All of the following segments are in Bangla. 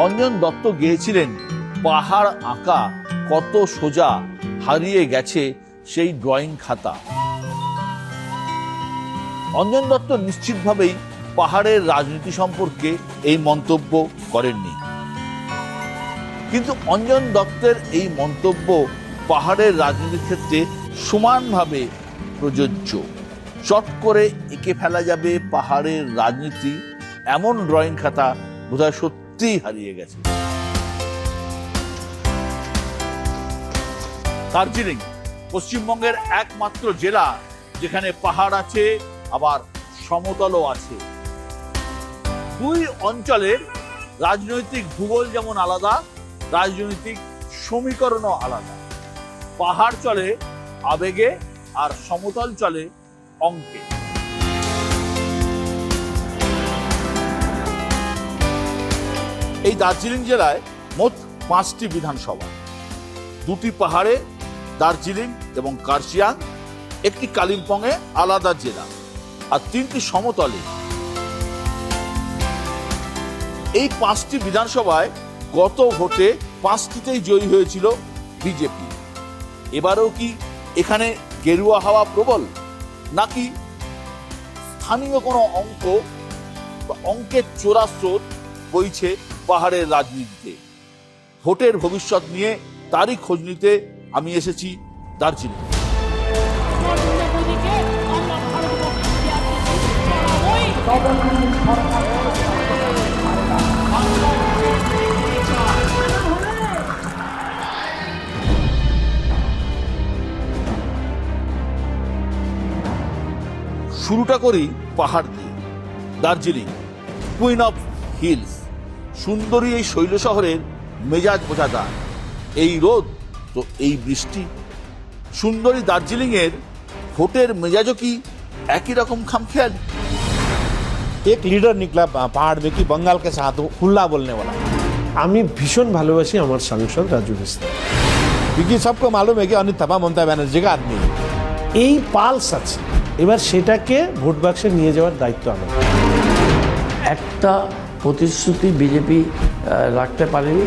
অঞ্জন দত্ত গেয়েছিলেন পাহাড় আঁকা কত সোজা, হারিয়ে গেছে সেই ড্রয়িং খাতা। অঞ্জন দত্ত নিশ্চিতভাবেই পাহাড়ের রাজনীতি সম্পর্কে এই মন্তব্য করেননি, কিন্তু অঞ্জন দত্তের এই মন্তব্য পাহাড়ের রাজনীতির ক্ষেত্রে সমানভাবে প্রযোজ্য। চট করে এঁকে ফেলা যাবে পাহাড়ের রাজনীতি এমন ড্রয়িং খাতা বোধহয় সত্যিই হারিয়ে গেছে। দার্জিলিং পশ্চিমবঙ্গের একমাত্র জেলা যেখানে পাহাড় আছে, আবার সমতলও আছে। দুই অঞ্চলের রাজনৈতিক ভূগোল যেমন আলাদা, রাজনৈতিক সমীকরণও আলাদা। পাহাড় চলে আবেগে আর সমতল চলে অঙ্কে। এই দার্জিলিং জেলায় মোট 5টি বিধানসভা, 2টি পাহাড়ে দার্জিলিং এবং কার্শিয়াং, একটি কালিম্পংয়ে আলাদা জেলা, আর 3টি সমতলে। এই 5টি বিধানসভায় গত ভোটে 5টিতেই জয়ী হয়েছিল বিজেপি। এবারেও কি এখানে গেরুয়া হাওয়া প্রবল, নাকি স্থানীয় কোনো অঙ্কের চোরা স্রোত বইছে পাহাড়ের রাজনীতিতে? ভোটের ভবিষ্যৎ নিয়ে তারই খোঁজ নিতে আমি এসেছি দার্জিলিং। শুরুটা করি পাহাড় দিয়ে। দার্জিলিং কুইন অফ হিলস, সুন্দরী এই শৈল শহরের মেজাজ বোঝা যায়। এই রোদ তো এই বৃষ্টি। সুন্দরী দার্জিলিং এর ভোটের মেজাজও কি একই রকম খামখেয়ালি? एक लीडर निकला पहाड़ में कि बंगाल के साथ खुला बोलने वाला। আমি ভীষণ ভালোবাসি আমার সাংসদ রাজু মিস্ত্রি। क्योंकि सबको मालूम है कि अनिल थापा ममता बनर्जी का आदमी है। এই পালস আছে, এবার সেটাকে ভোট বাক্সে নিয়ে যাওয়ার দায়িত্ব আমার। একটা প্রতিশ্রুতি বিজেপি রাখতে পারেনি।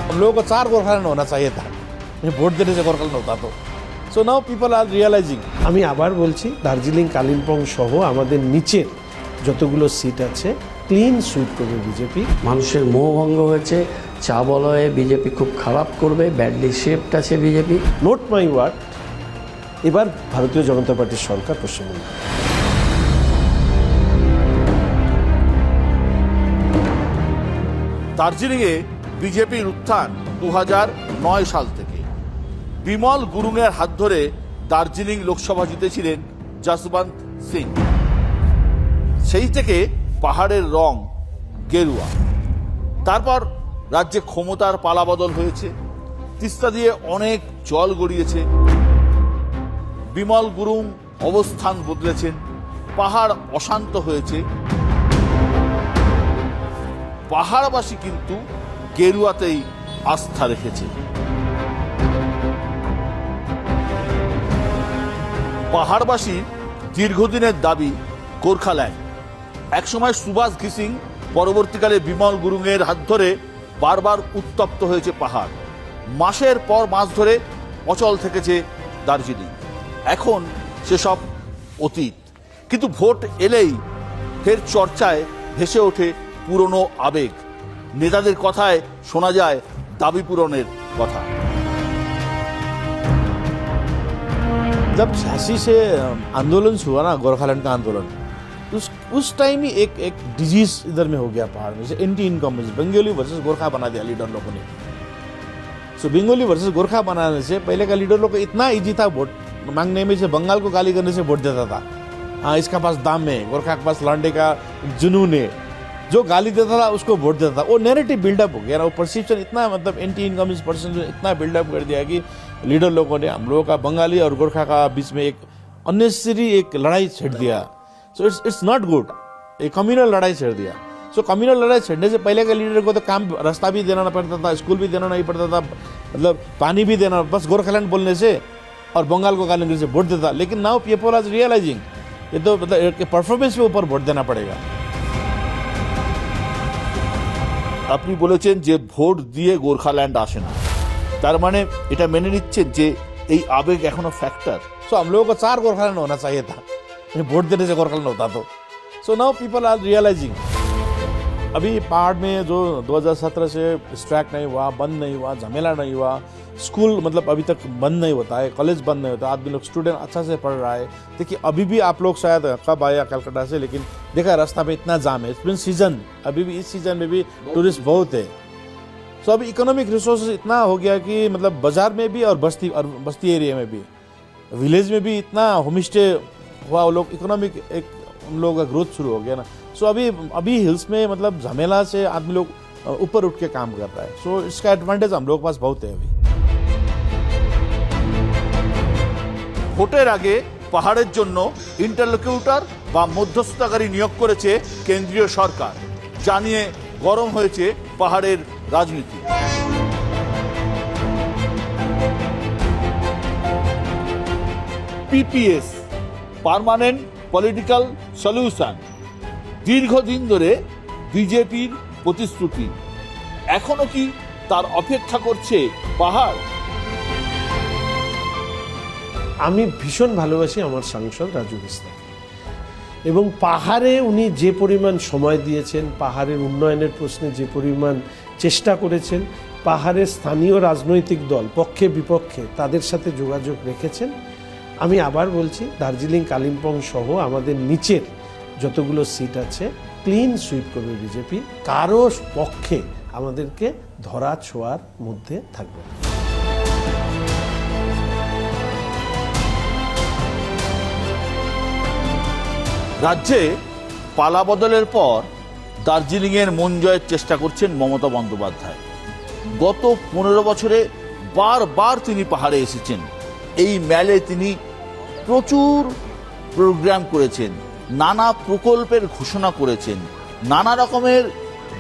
हम लोगों को 4 गोरखालैंड होना चाहिए था, वोट देने से गोरखालैंड होता तो। So now people are realising. আমি আবার বলছি, দার্জিলিং কালিম্পং সহ আমাদের নিচের যতগুলো সিট আছে ক্লিন সুইপ করবে বিজেপি। মানুষের মোহভঙ্গ হয়েছে, চা বলয়ে বিজেপি খুব খারাপ করবে, ব্যাডলি শেপড আছে বিজেপি। নোট মাই ওয়ার্ড, এবার ভারতীয় জনতা পার্টির সরকার পশ্চিমবঙ্গে। দার্জিলিংয়ে বিজেপির উত্থান 2009 সাল থেকে। বিমল গুরুংয়ের হাত ধরে দার্জিলিং লোকসভা জিতেছিলেন যশবন্ত সিং। সেই থেকে পাহাড়ের রং গেরুয়া। তারপর রাজ্যে ক্ষমতার পালাবদল হয়েছে, তিস্তা দিয়ে অনেক জল গড়িয়েছে, বিমল গুরুং অবস্থান বদলেছেন, পাহাড় অশান্ত হয়েছে। পাহাড়বাসী কিন্তু গেরুয়াতেই আস্থা রেখেছে। পাহাড়বাসী দীর্ঘদিনের দাবি গোর্খাল্যান্ড। একসময় সুভাষ ঘিসিং, পরবর্তীকালে বিমল গুরুংয়ের হাত ধরে বারবার উত্তপ্ত হয়েছে পাহাড়। মাসের পর মাস ধরে অচল থেকেছে দার্জিলিং। এখন সেসব অতীত, কিন্তু ভোট এলেই ফের চর্চায় ভেসে ওঠে পুরনো আবেগ। নেতাদের কথায় শোনা যায় দাবি পূরণের কথা। जब 86 से आंदोलन हुआ ना, गोरखालैंड का आंदोलन, उस टाइम ही एक डिजीज इधर में हो गया पहाड़ में से, anti incumbency, Bengali versus Gorkha बना दिया लीडर लोगों ने। सो बंगाली वर्सेस गोरखा बनाने से पहले का लीडर लोग को इतना इजी था वोट मांगने में, से बंगाल को गाली करने से वोट देता था। हाँ, इसका पास दाम है, गोरखा के पास लांडे का जुनून है, जो गाली देता था उसको वोट देता था। वो नैरेटिव बिल्डअप हो गया ना, वो परसेप्शन इतना, मतलब एंटी इनकम्बेंसी परसेप्शन इतना बिल्डअप कर दिया कि लीडर लोगों ने हम लोगों का बंगाली और गोरखा का बीच में एक अननेसेसरी एक लड़ाई छेड़ दिया। सो इट्स नॉट गुड, एक कम्युनल लड़ाई छेड़ दिया। सो कम्युनल लड़ाई छेड़ने से पहले के लीडर को तो काम, रास्ता भी देना पड़ता था, स्कूल भी देना नहीं पड़ता था, मतलब पानी भी देना, बस गोरखालैंड बोलने से और बंगाल को गाली से वोट देता। लेकिन नाउ पीपल आर रियलाइजिंग ये तो मतलब परफॉर्मेंस के ऊपर वोट देना पड़ेगा। আপনি বলেছেন যে ভোট দিয়ে গোর্খাল্যান্ড আসে না, তার মানে এটা মেনে নিচ্ছেন যে এই আবেগ এখনো ফ্যাক্টর। सो हम लोगों को 4 गोरखालैंड होना चाहिए था, वोट देने से गोरखालैंड होता तो। So now people are realising. अभी पहाड़ में जो 2017 से स्ट्राइक नहीं हुआ, बंद नहीं हुआ, झमेला नहीं हुआ, स्कूल मतलब अभी तक बंद नहीं होता है, कॉलेज बंद नहीं होता, आदमी लोग स्टूडेंट अच्छा से पढ़ रहा है। देखिए अभी भी आप लोग शायद कब आया कलकत्ता से, लेकिन देखा रास्ता पे इतना जाम है, इट्स बीन सीजन, अभी भी इस सीजन में भी टूरिस्ट बहुत है। सो अभी इकोनॉमिक रिसोर्सेज इतना हो गया कि मतलब बाजार में भी और बस्ती एरिया में भी, विलेज में भी इतना होम स्टे हुआ, वो लोग इकोनॉमिक एक उन लोगों का ग्रोथ शुरू हो गया ना। सो अभी हिल्स में मतलब झमेला से आदमी लोग ऊपर उठ के काम कर रहा है। सो इसका एडवांटेज हम लोग के पास बहुत है अभी। ভোটের আগে পাহাড়ের জন্য ইন্টারলোকিউটর বা মধ্যস্থতাকারী নিয়োগ করেছে কেন্দ্রীয় সরকার, জানিয়ে গরম হয়েছে পাহাড়ের রাজনীতি। পিপিএস, পার্মানেন্ট পলিটিক্যাল সলিউশন, দীর্ঘদিন ধরে বিজেপির প্রতিশ্রুতি, এখনো কি তার অপেক্ষা করছে পাহাড়? আমি ভীষণ ভালোবাসি আমার সাংসদ রাজু বিস্তাকে, এবং পাহাড়ে উনি যে পরিমাণ সময় দিয়েছেন, পাহাড়ের উন্নয়নের প্রশ্নে যে পরিমাণ চেষ্টা করেছেন, পাহাড়ের স্থানীয় রাজনৈতিক দল পক্ষে বিপক্ষে তাদের সাথে যোগাযোগ রেখেছেন। আমি আবার বলছি, দার্জিলিং কালিম্পং সহ আমাদের নিচের যতগুলো সিট আছে ক্লিন সুইপ করবে বিজেপি, কারো পক্ষে আমাদেরকে ধরা ছোঁয়ার মধ্যে থাকবে না। রাজ্যে পালা বদলের পর দার্জিলিংয়ের মন জয়ের চেষ্টা করছেন মমতা বন্দ্যোপাধ্যায়। গত 15 বছরে বারবার তিনি পাহাড়ে এসেছেন। এই মেলে তিনি প্রচুর প্রোগ্রাম করেছেন, নানা প্রকল্পের ঘোষণা করেছেন, নানা রকমের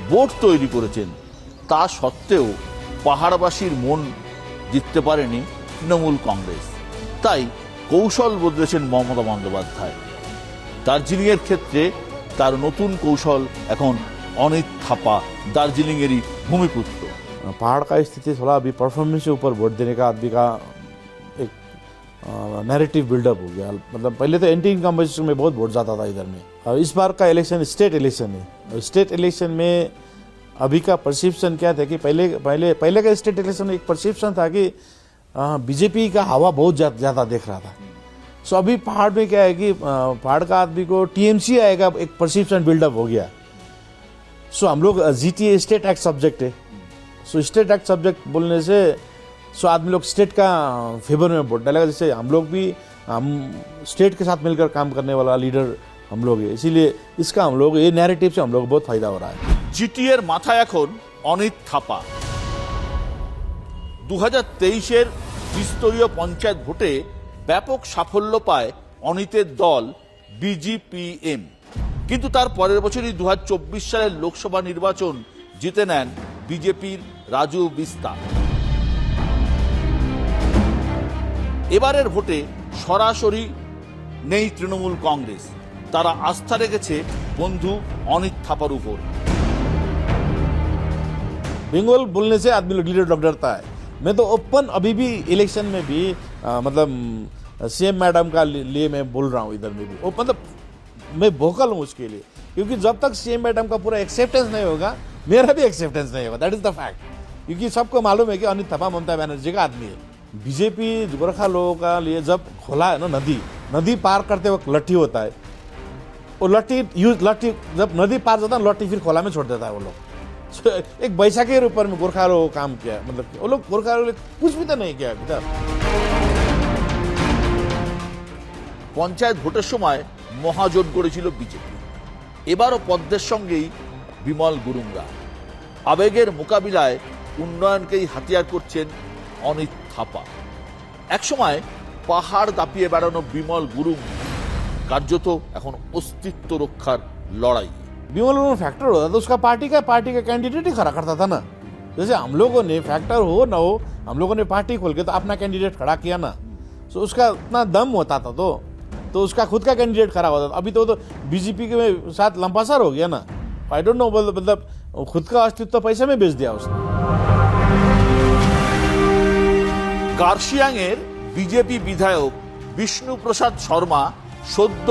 বোর্ড তৈরি করেছেন। তা সত্ত্বেও পাহাড়বাসীর মন জিততে পারেনি তৃণমূল কংগ্রেস। তাই কৌশল বদলেছেন মমতা বন্দ্যোপাধ্যায়। দার্জিলিংয়ের ক্ষেত্রে তার নতুন কৌশল এখন অনিত থাপা, দার্জিলিংয়েরই ভূমিপুত্র। पहाड़ का स्थिति थोड़ा अभी परफॉर्मेंस से ऊपर वोट देने का आदमी का एक नैरेटिव बिल्डअप हो गया। मतलब पहले तो एंटी इनकम्बेंसी में बहुत वोट जाता था इधर में, और इस बार का इलेक्शन स्टेट इलेक्शन है। और स्टेट इलेक्शन में अभी का परसेप्शन क्या था कि पहले का स्टेट इलेक्शन में एक परसेप्शन था कि बीजेपी का हवा बहुत ज़्यादा देख रहा था। सो अभी पहाड़ में क्या है कि पहाड़ का आदमी को टीएमसी आएगा, एक परसेप्शन बिल्डअप हो गया। सो हम लोग जीटीए स्टेट एक्ट सब्जेक्ट है, सो स्टेट एक्ट सब्जेक्ट बोलने से सो आदमी लोग स्टेट का फेवर में वोट डालेगा। जैसे हम लोग भी, हम स्टेट के साथ मिलकर काम करने वाला लीडर हम लोग है, इसीलिए इसका हम लोग ये नैरेटिव से हम लोग बहुत फायदा हो रहा है। জিটিএর মাথায় এখন অনিত থাপা। 2023-এর ত্রিস্তরীয় পঞ্চায়েত ভোটে ব্যাপক সাফল্য পায় অনিতের দল বিজিপিএম, কিন্তু তার পরের বছরই 2024 সালের লোকসভা নির্বাচন জিতে নেন বিজেপির রাজু বিস্তা। এবারের ভোটে সরাসরি নেই তৃণমূল কংগ্রেস, তারা আস্থা রেখেছে বন্ধু অনিত থাপার উপর। बंगाल बोलने से आदमी लोग लीडर डरता है। मैं तो ओपन अभी भी इलेक्शन में भी मतलब सीएम मैडम का लिए मैं बोल रहा हूँ इधर में भी, मतलब मैं वोकल हूँ उसके लिए, क्योंकि जब तक सीएम मैडम का पूरा एक्सेप्टेंस नहीं होगा, मेरा भी एक्सेप्टेंस नहीं होगा। दैट इज द फैक्ट, क्योंकि सबको मालूम है कि अनित थापा ममता बनर्जी का आदमी है। बीजेपी गोरखा लोगों का लिए जब खोला है ना, नदी पार करते वक्त लट्ठी होता है, वो लट्ठी जब नदी पार जाता है, लट्ठी फिर खोला में छोड़ देता है वो लोग। एक बैसाखी के ऊपर में गोरखा लोगों काम किया, मतलब वो लोग गोरखा लोग कुछ भी तो नहीं किया अभी तक। পঞ্চায়েত ভোটের সময় মহাজোট গড়েছিল বিজেপি, এবারও পদ্মের সঙ্গেই বিমল গুরুংরা। আবেগের মোকাবিলায় উন্নয়নকেই হাতিয়ার করছেন অনিত থাপা। একসময় পাহাড় দাপিয়ে বেড়ানো বিমল গুরুং কার্যত এখন অস্তিত্ব রক্ষার লড়াই। विमल गुरुंग फैक्टर होता तो उसका पार्टी का कैंडिडेट ही खड़ा करता था ना। जैसे हम लोगों ने फैक्टर हो ना हो, हम लोगों ने पार्टी खोल के तो अपना कैंडिडेट खड़ा किया ना, तो उसका इतना दम होता था तो उसका खुद का कैंडिडेट खड़ा होता था। अभी तो बीजेपी के साथ लंपासर हो गया ना। आई डोंट नो, मतलब और खुद का अस्तित्व पैसे में बेच दिया उसने। কার্শিয়াংয়ের বিজেপি বিধায়ক বিষ্ণু প্রসাদ শর্মা সদ্য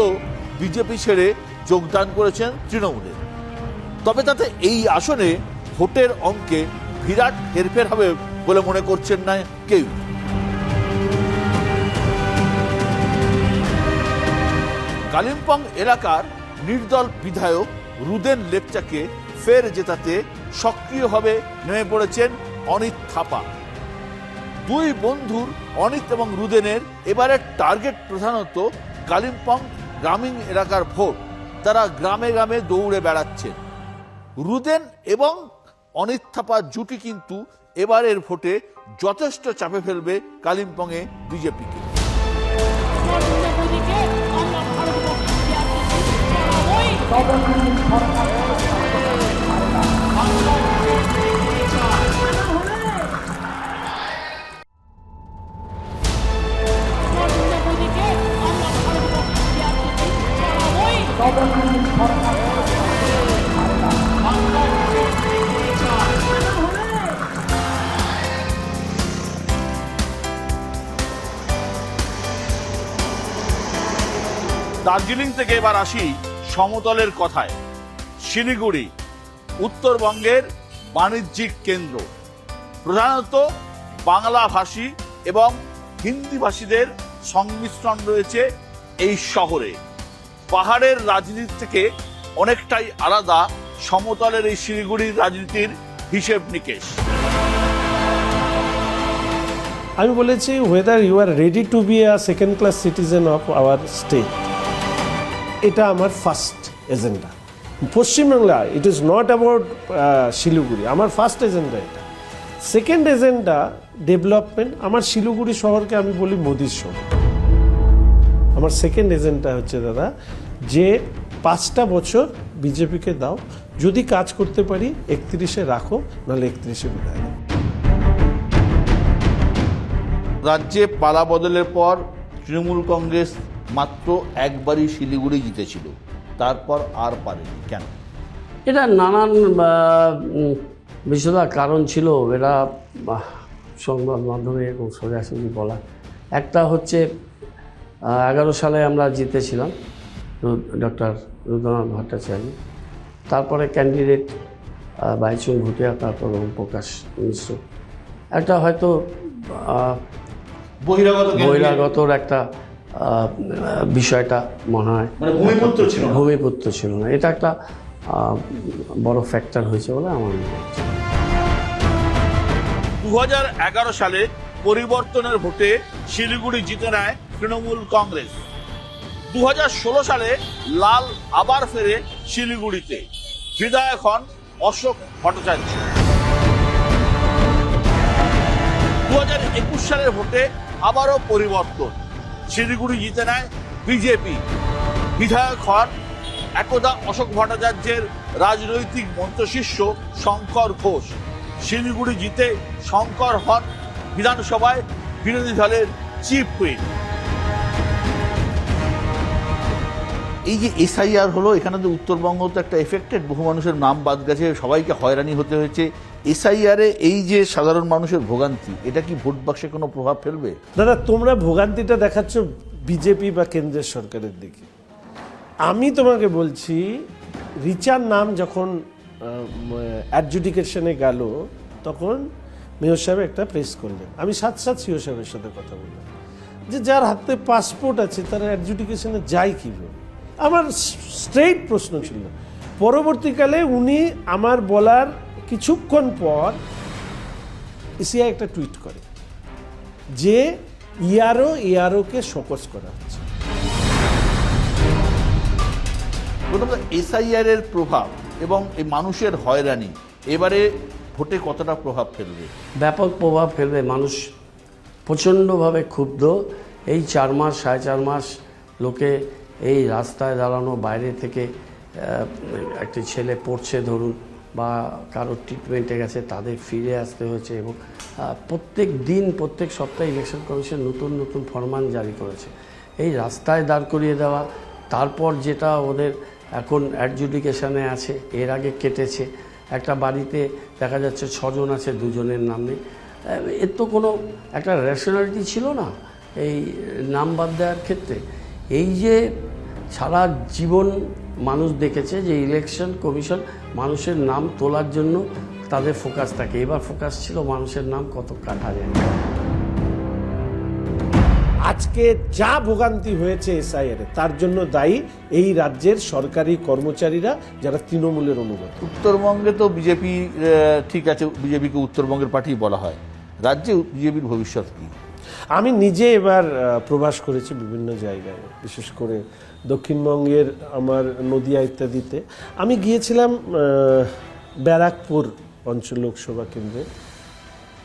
বিজেপি ছেড়ে যোগদান করেছেন তৃণমূলে। তবে তাতে এই আসনে ভোটের অঙ্কে বিরাট হেরফের হবে বলে মনে করছেন না কেউ। কালিম্পং এলাকার নির্দল বিধায়ক রুদেন লেপচাকে ফের জেতাতে সক্রিয়ভাবে নেমে পড়েছেন অনিত থাপা। দুই বন্ধুর অনিত এবং রুদেনের এবারের টার্গেট প্রধানত কালিম্পং গ্রামীণ এলাকার ভোট। তারা গ্রামে গ্রামে দৌড়ে বেড়াচ্ছেন। রুদেন এবং অনিত থাপার জুটি কিন্তু এবারের ভোটে যথেষ্ট চাপে ফেলবে কালিম্পংয়ে বিজেপিকে। দার্জিলিং থেকে এবার আসি সমতলের কথায়। শিলিগুড়ি উত্তরবঙ্গের বাণিজ্যিক কেন্দ্র। প্রধানত বাংলাভাষী এবং হিন্দিভাষীদের সংমিশ্রণ রয়েছে এই শহরে। পাহাড়ের রাজনীতি থেকে অনেকটাই আলাদা সমতলের এই শিলিগুড়ির রাজনীতির হিসেব নিকেশ। আমি বলেছি whether you are ready to be a second class citizen of our state, এটা আমার first agenda. Paschimbangla, it is not about Siliguri, আমার ফার্স্ট এজেন্ডা এটা। Second agenda development. আমার শিলিগুড়ি শহরকে আমি বলি মোদির শহর। আমার সেকেন্ড এজেন্ডা হচ্ছে দাদা যে 5টা বছর বিজেপিকে দাও, যদি কাজ করতে পারি 31-এ রাখো, নাহলে 31-এ বিদায় দাও। রাজ্যে পালা বদলের পর তৃণমূল কংগ্রেস মাত্র একবারই শিলিগুড়ি জিতেছিল, তারপর আর পারেনি। কেন? এটা নানান বিশদা কারণ ছিল। এরা সংবাদ মাধ্যমে এরকম সোজাসুজি বলা। একটা হচ্ছে 11 সালে আমরা জিতেছিলাম ডক্টর রুদ্রনাথ ভট্টাচার্য, তারপরে ক্যান্ডিডেট বাইচুং ভুটিয়া, তারপর ওম প্রকাশ মিশ্র। একটা হয়তো বহিরাগতর একটা বিষয়টা মনে হয় ভূমিপুত্র ছিল না, এটা একটা বড় ফ্যাক্টর হয়েছে বলে আমার মনে হচ্ছে। 2011 সালে পরিবর্তনের ভোটে শিলিগুড়ি জিতে নেয় তৃণমূল কংগ্রেস। 2016 সালে লাল আবার ফেরে শিলিগুড়িতে, বিধায়ক হন অশোক ভট্টাচার্য। 2021 সালের ভোটে আবারও পরিবর্তন, শিলিগুড়ি জিতে নেয় বিজেপি, বিধায়ক হন একদা অশোক ভট্টাচার্যের রাজনৈতিক মন্ত্রশিষ্য শঙ্কর ঘোষ। শিলিগুড়ি জিতে শঙ্কর হন বিধানসভায় বিরোধী দলের চিফ হুইপ। এই যে এসআইআর হলো, এখানে তো উত্তরবঙ্গ তো একটা এফেক্টেড, বহু মানুষের নাম বাদ গেছে, সবাইকে হয়রানি হতে হয়েছে। এসআইআরে এই যে সাধারণ মানুষের ভোগান্তি, এটা কি ভোট বাক্সে কোনো প্রভাব ফেলবে? দাদা, তোমরা ভোগান্তিটা দেখাচ্ছ বিজেপি বা কেন্দ্রের সরকারের দিকে। আমি তোমাকে বলছি, রিচার নাম যখন অ্যাডজুডিকেশনে গেল, তখন মেয়র সাহেব একটা প্রেস করলেন। আমি সাথে সিও সাহেবের সাথে কথা বললাম যে যার হাতে পাসপোর্ট আছে তারা অ্যাডজুডিকেশনে যায় কীভাবে। আমার স্ট্রেইট প্রশ্ন ছিল। পরবর্তীকালে উনি আমার বলার কিছুক্ষণ পর এসিআই একটা টুইট করে যে ইআরওকে শোকজ করা হচ্ছে। এসআইআর এর প্রভাব এবং এই মানুষের হয়রানি এবারে ভোটে কতটা প্রভাব ফেলবে? ব্যাপক প্রভাব ফেলবে। মানুষ প্রচণ্ডভাবে ক্ষুব্ধ। এই 4 মাস 4.5 মাস লোকে এই রাস্তায় দাঁড়ানো, বাইরে থেকে একটি ছেলে পড়ছে ধরুন, বা কারোর ট্রিটমেন্টে গেছে, তাদের ফিরে আসতে হয়েছে। এবং প্রত্যেক দিন, প্রত্যেক সপ্তাহে ইলেকশন কমিশন নতুন নতুন ফরমান জারি করেছে। এই রাস্তায় দাঁড় করিয়ে দেওয়া, তারপর যেটা ওদের এখন অ্যাডজুডিকেশনে আছে, এর আগে কেটেছে, একটা বাড়িতে দেখা যাচ্ছে 6 জন আছে, 2 জনের নাম নেই। এর তো কোনো একটা রেশনালিটি ছিল না এই নাম বাদ দেওয়ার ক্ষেত্রে। এই যে সারা জীবন মানুষ দেখেছে যে ইলেকশন কমিশন মানুষের নাম তোলার জন্য তাদের ফোকাস থাকে, এবার ফোকাস ছিল মানুষের নাম কত কাটা যায়। আজকে যা ভোগান্তি হয়েছে এসআইআর তার জন্য দায়ী এই রাজ্যের সরকারি কর্মচারীরা যারা তৃণমূলের অনুগত। উত্তরবঙ্গে তো বিজেপি ঠিক আছে, বিজেপিকে উত্তরবঙ্গের পার্টি বলা হয়, রাজ্যে বিজেপির ভবিষ্যৎ কি? আমি নিজে এবার প্রবাস করেছি বিভিন্ন জায়গায়, বিশেষ করে দক্ষিণবঙ্গের আমার নদিয়া ইত্যাদিতে। আমি গিয়েছিলাম ব্যারাকপুর অঞ্চল লোকসভা কেন্দ্রে।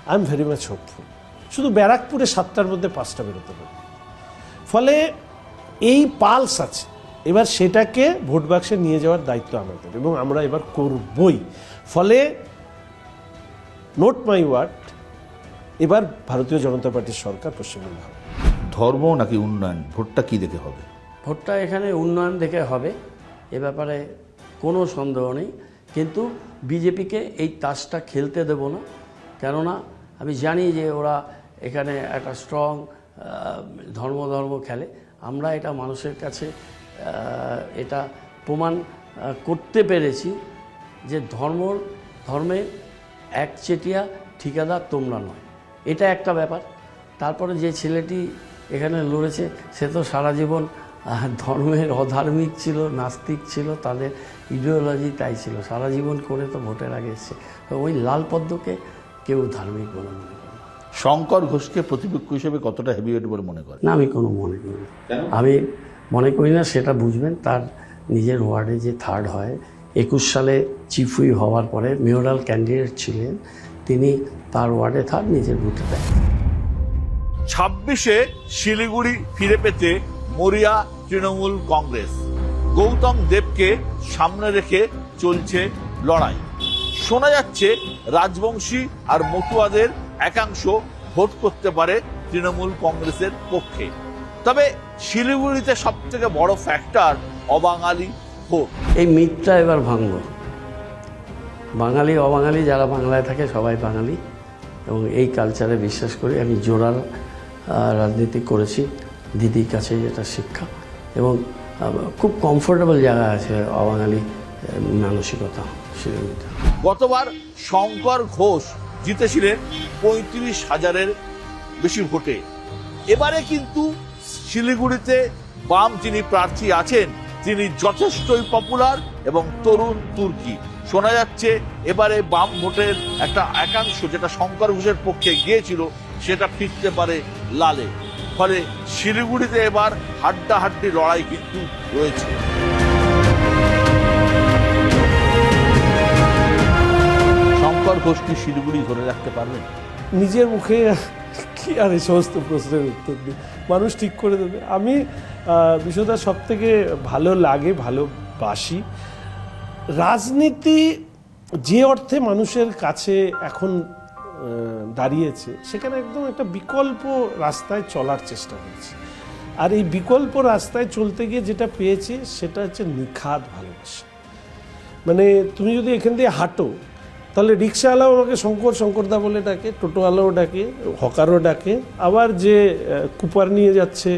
I am very much hopeful. শুধু ব্যারাকপুরে 7টার মধ্যে 5টা বেরোতে পারে, ফলে এই পালস আছে। এবার সেটাকে ভোট বাক্সে নিয়ে যাওয়ার দায়িত্ব আমাদের, এবং আমরা এবার করবই। ফলে নোট মাই ওয়ার্ড, এবার ভারতীয় জনতা পার্টির সরকার পশ্চিমবঙ্গে হবে। ধর্ম নাকি উন্নয়ন, ভোটটা কি দেখে হবে? ভোটটা এখানে উন্নয়ন দেখে হবে, এ ব্যাপারে কোনো সন্দেহ নেই। কিন্তু বিজেপিকে এই তাসটা খেলতে দেব না, কেননা আমি জানি যে ওরা এখানে একটা স্ট্রং ধর্ম খেলে। আমরা এটা মানুষের কাছে এটা প্রমাণ করতে পেরেছি যে ধর্মে একচেটিয়া ঠিকাদার তোমরা নয়, এটা একটা ব্যাপার। তারপরে যে ছেলেটি এখানে লড়েছে সে তো সারা জীবন ধর্মের অধার্মিক ছিল, নাস্তিক ছিল, তাদের ইডিওলজি তাই ছিল, সারা জীবন করে তো ভোটের আগে এসছে। তো ওই লাল পদ্মকে কেউ ধার্মিক বলে মনে করে না। শঙ্কর ঘোষকে প্রতিপক্ষ হিসেবে কতটা হেভিওয়েট বলে মনে করে? না, আমি কোনো মনে করি না। আমি মনে করি না, সেটা বুঝবেন তার নিজের ওয়ার্ডে যে থার্ড হয়। 21 সালে চিফ হুইপ হওয়ার পরে মেয়রাল ক্যান্ডিডেট ছিলেন তিনি, তার ওয়ার্ডে থার্ড, নিজের বুথে দেয়। 26-এ শিলিগুড়ি ফিরে পেতে মরিয়া তৃণমূল কংগ্রেস। গৌতম দেবকে সামনে রেখে চলছে লড়াই। শোনা যাচ্ছে রাজবংশী আর মতুয়াদের একাংশ ভোট করতে পারে তৃণমূল কংগ্রেসের পক্ষে। তবে শিলিগুড়িতে সব থেকে বড় ফ্যাক্টর অবাঙালি ভোট। এই মিথটা এবার ভাঙব। বাঙালি অবাঙালি যারা বাংলায় থাকে সবাই বাঙালি, এবং এই কালচারে বিশ্বাস করি। আমি জোড়ার রাজনীতি করেছি, দিদির কাছে যেটা শিক্ষা, এবং খুব কমফোর্টেবল জায়গা আছে অবাঙালি মানসিকতা শিলিগুড়িতে। গতবার শঙ্কর ঘোষ জিতেছিলেন 35,000-এর বেশি ভোটে। এবারে কিন্তু শিলিগুড়িতে বাম যিনি প্রার্থী আছেন তিনি যথেষ্টই পপুলার এবং তরুণ তুর্কি। শোনা যাচ্ছে এবারে বাম ভোটের একটা একাংশ যেটা শঙ্কর ঘোষের পক্ষে গিয়েছিল সেটা ফিরতে পারে লালে। ফলে শিলিগুড়িতে এবার হাড্ডাহাড্ডি লড়াই কিন্তু রয়েছে। শঙ্কর ঘোষ কি শিলিগুড়ি ধরে রাখতে পারবেন? নিজের মুখে কি আর এই সমস্ত প্রশ্নের উত্তর দিই, মানুষ ঠিক করে দেবে। আমি বিষয়টা সব থেকে ভালো লাগে, ভালোবাসি। রাজনীতি যে অর্থে মানুষের কাছে এখন দাঁড়িয়েছে সেখানে একদম একটা বিকল্প রাস্তায় চলার চেষ্টা করছি। আর এই বিকল্প রাস্তায় চলতে গিয়ে যেটা পেয়েছি সেটা হচ্ছে নিখাদ ভালোবাসা। মানে তুমি যদি এখান দিয়ে হাঁটো তাহলে রিক্সাওয়ালাও আমাকে শঙ্করদা বলে ডাকে, টোটোওয়ালাও ডাকে, হকারও ডাকে, আবার যে কুপার নিয়ে যাচ্ছে,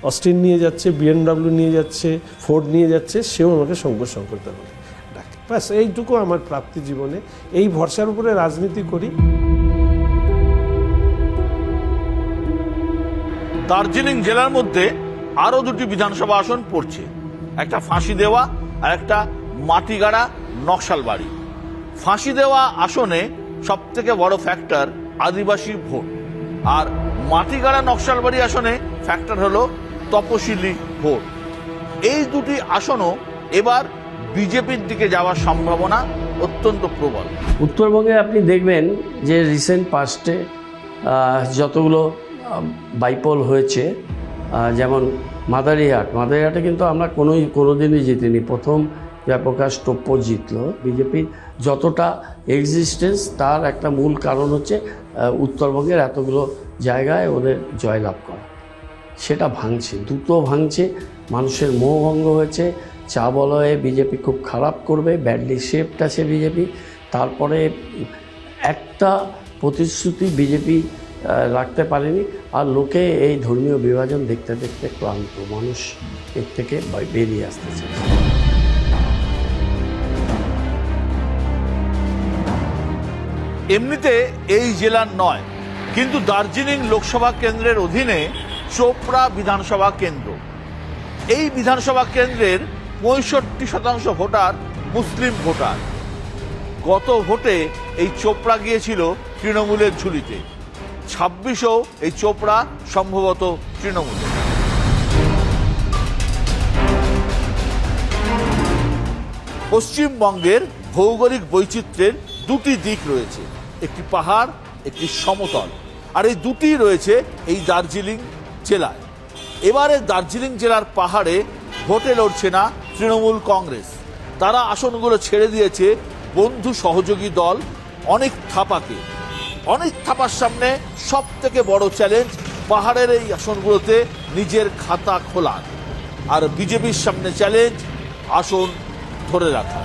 অস্টিন নিয়ে যাচ্ছে, BMW নিয়ে যাচ্ছে, ফোর্ড নিয়ে যাচ্ছে, সেও আমাকে শঙ্করদা বলে ডাকে। ব্যাস এইটুকু আমার প্রাপ্তি জীবনে, এই ভরসার উপরে রাজনীতি করি। দার্জিলিং জেলার মধ্যে আরো 2টি বিধানসভা আসন পড়ছে, একটা ফাঁসি দেওয়া আর একটা মাটিগাড়া নকশালবাড়ি। ফাঁসি দেওয়া আসনে সব থেকে বড় ফ্যাক্টর আদিবাসী ভোট, আর মাটিগাড়া নকশালবাড়ি আসনে ফ্যাক্টর হলো তপশিলি ভোট। এই 2টি আসনও এবার বিজেপির দিকে যাওয়ার সম্ভাবনা অত্যন্ত প্রবল। উত্তরবঙ্গে আপনি দেখবেন যে রিসেন্ট পাস্টে যতগুলো বাইপোল হয়েছে, যেমন মাদারিহাটে কিন্তু আমরা কোনোদিনই জিতিনি। প্রথম জয়প্রকাশ টোপ্প জিতলো। বিজেপির যতটা এক্সিস্টেন্স তার একটা মূল কারণ হচ্ছে উত্তরবঙ্গের এতগুলো জায়গায় ওদের জয়লাভ করা। সেটা ভাঙছে, দ্রুত ভাঙছে, মানুষের মোহভঙ্গ হয়েছে। চা বলয়ে বিজেপি খুব খারাপ করবে, ব্যাডলি শেপড আছে বিজেপি, তারপরে একটা প্রতিশ্রুতি বিজেপি রাখতে পারেনি। আর লোকে এই ধর্মীয় বিভাজন দেখতে দেখতে ক্লান্ত, মানুষ এর থেকে বেরিয়ে আসতে চাইছে। এমনিতে এই জেলার নয়, কিন্তু দার্জিলিং লোকসভা কেন্দ্রের অধীনে চোপড়া বিধানসভা কেন্দ্র। এই বিধানসভা কেন্দ্রের 65% ভোটার মুসলিম ভোটার। গত ভোটে এই চোপড়া গিয়েছিল তৃণমূলের ঝুলিতে, 26ও এই চোপড়া সম্ভবত তৃণমূলে। পশ্চিমবঙ্গের ভৌগোলিক বৈচিত্র্যের দুটি দিক রয়েছে, একটি পাহাড়, একটি সমতল, আর এই দুটি রয়েছে এই দার্জিলিং জেলায়। এবারে দার্জিলিং জেলার পাহাড়ে ভোটে লড়ছে না তৃণমূল কংগ্রেস, তারা আসনগুলো ছেড়ে দিয়েছে বন্ধু সহযোগী দল অনেক থাপাকে। অনেক থাপার সামনে সব থেকে বড় চ্যালেঞ্জ পাহাড়ের এই আসনগুলোতে নিজের খাতা খোলার, আর বিজেপির সামনে চ্যালেঞ্জ আসন ধরে রাখা।